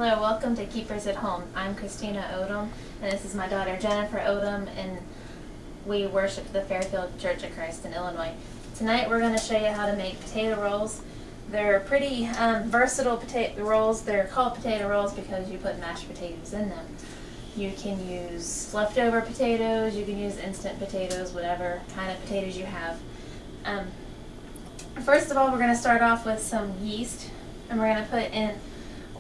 Hello, welcome to Keepers at Home. I'm Christina Odom, and this is my daughter Jennifer Odom, and we worship at the Fairfield Church of Christ in Illinois. Tonight we're going to show you how to make potato rolls. They're pretty versatile potato rolls. They're called potato rolls because you put mashed potatoes in them. You can use leftover potatoes, you can use instant potatoes, whatever kind of potatoes you have. First of all, we're going to start off with some yeast, and we're going to put in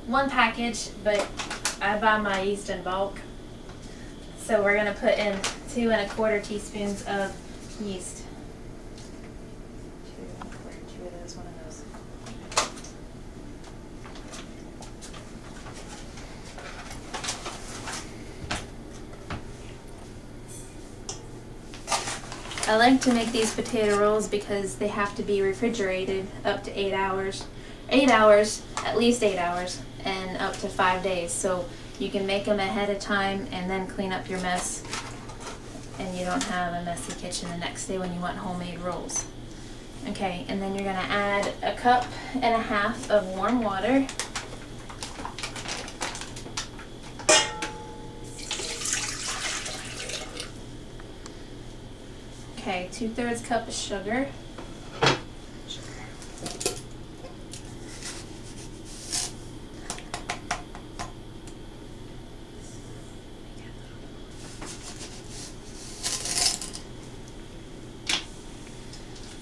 one package, but I buy my yeast in bulk. So we're going to put in 2 1/4 teaspoons of yeast. 2 of those, one of those. I like to make these potato rolls because they have to be refrigerated up to 8 hours. 8 hours, at least 8 hours, and up to 5 days. So you can make them ahead of time and then clean up your mess, and you don't have a messy kitchen the next day when you want homemade rolls. Okay, and then you're going to add 1.5 cups of warm water. Okay, 2/3 cup of sugar.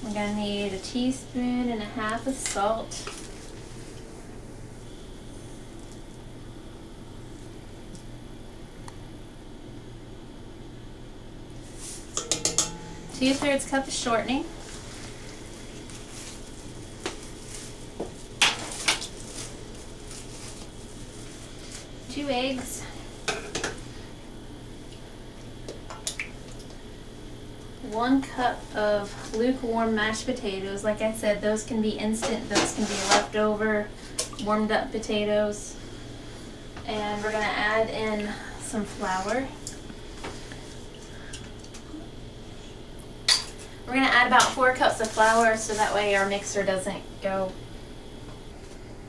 We're going to need 1.5 teaspoons of salt. Two-thirds cup of shortening. Two eggs. 1 cup of lukewarm mashed potatoes. Like I said, those can be instant, those can be leftover, warmed up potatoes. And we're going to add in some flour. We're going to add about 4 cups of flour so that way our mixer doesn't go.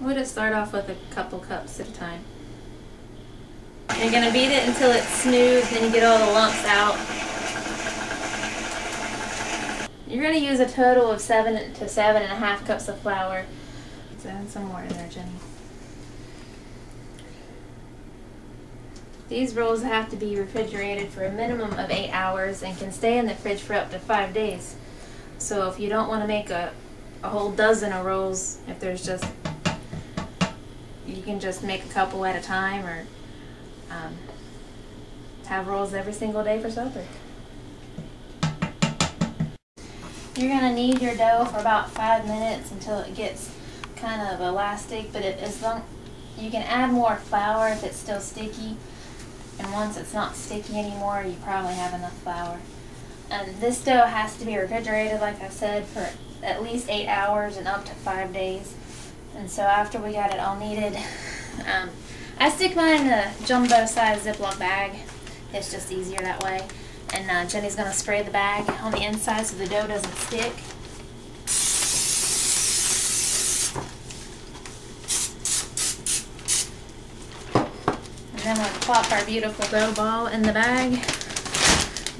We'll just start off with a couple cups at a time. And you're going to beat it until it's smooth and you get all the lumps out. You're going to use a total of 7 to 7.5 cups of flour. Let's add some more in there, Jenny. These rolls have to be refrigerated for a minimum of 8 hours and can stay in the fridge for up to 5 days. So if you don't want to make a whole dozen of rolls, if there's just, you can just make a couple at a time, or have rolls every single day for supper. You're going to knead your dough for about 5 minutes until it gets kind of elastic, but you can add more flour if it's still sticky, and once it's not sticky anymore, you probably have enough flour. And this dough has to be refrigerated, like I said, for at least 8 hours and up to 5 days. And so after we got it all kneaded, I stick mine in a jumbo-sized Ziploc bag. It's just easier that way. And Jenny's going to spray the bag on the inside so the dough doesn't stick. And then we'll plop our beautiful dough ball in the bag,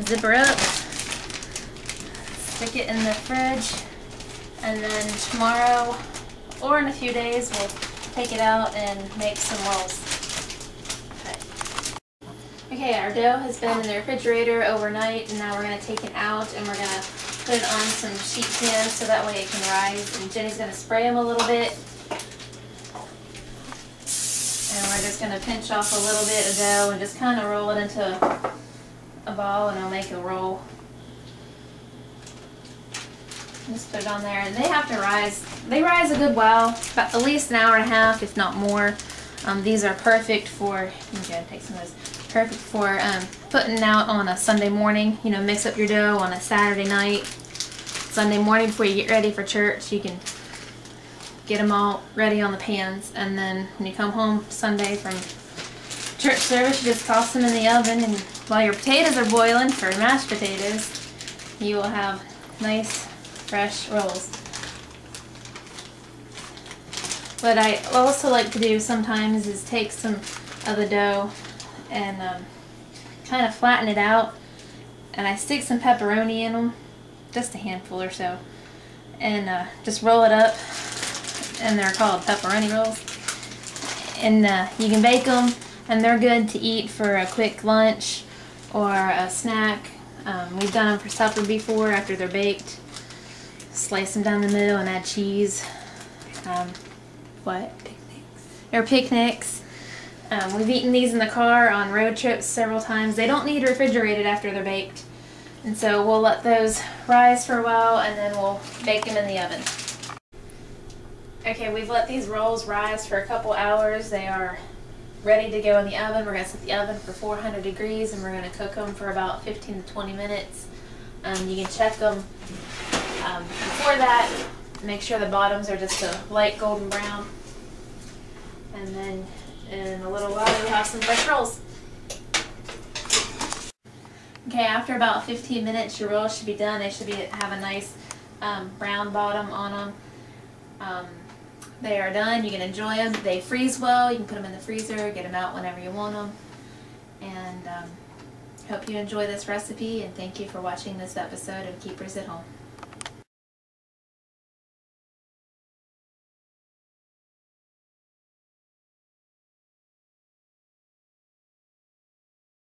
zip her up, stick it in the fridge, and then tomorrow or in a few days we'll take it out and make some rolls. Okay, our dough has been in the refrigerator overnight, and now we're going to take it out and we're going to put it on some sheet pans so that way it can rise. And Jenny's going to spray them a little bit. And we're just going to pinch off a little bit of dough and just kind of roll it into a ball, and it'll make a roll. Just put it on there, and they have to rise. They rise a good while, about at least 1.5 hours, if not more. These are perfect for, okay, take some of those. Perfect for putting out on a Sunday morning. You know, mix up your dough on a Saturday night, Sunday morning before you get ready for church. You can get them all ready on the pans, and then when you come home Sunday from church service, you just toss them in the oven, and while your potatoes are boiling for mashed potatoes, you will have nice fresh rolls. What I also like to do sometimes is take some of the dough and kind of flatten it out, and I stick some pepperoni in them, just a handful or so, and just roll it up, and they're called pepperoni rolls. And you can bake them, and they're good to eat for a quick lunch or a snack. We've done them for supper before after they're baked. Slice them down the middle and add cheese. They're picnics. We've eaten these in the car on road trips several times. They don't need refrigerated after they're baked. And so we'll let those rise for a while, and then we'll bake them in the oven. Okay, we've let these rolls rise for a couple hours. They are ready to go in the oven. We're going to set the oven for 400 degrees, and we're going to cook them for about 15 to 20 minutes. You can check them before that. Make sure the bottoms are just a light golden brown. And then in a little while you'll have some fresh rolls. Okay, after about 15 minutes your rolls should be done. They should have a nice brown bottom on them. They are done. You can enjoy them. They freeze well. You can put them in the freezer, get them out whenever you want them. And hope you enjoy this recipe, and thank you for watching this episode of Keepers at Home.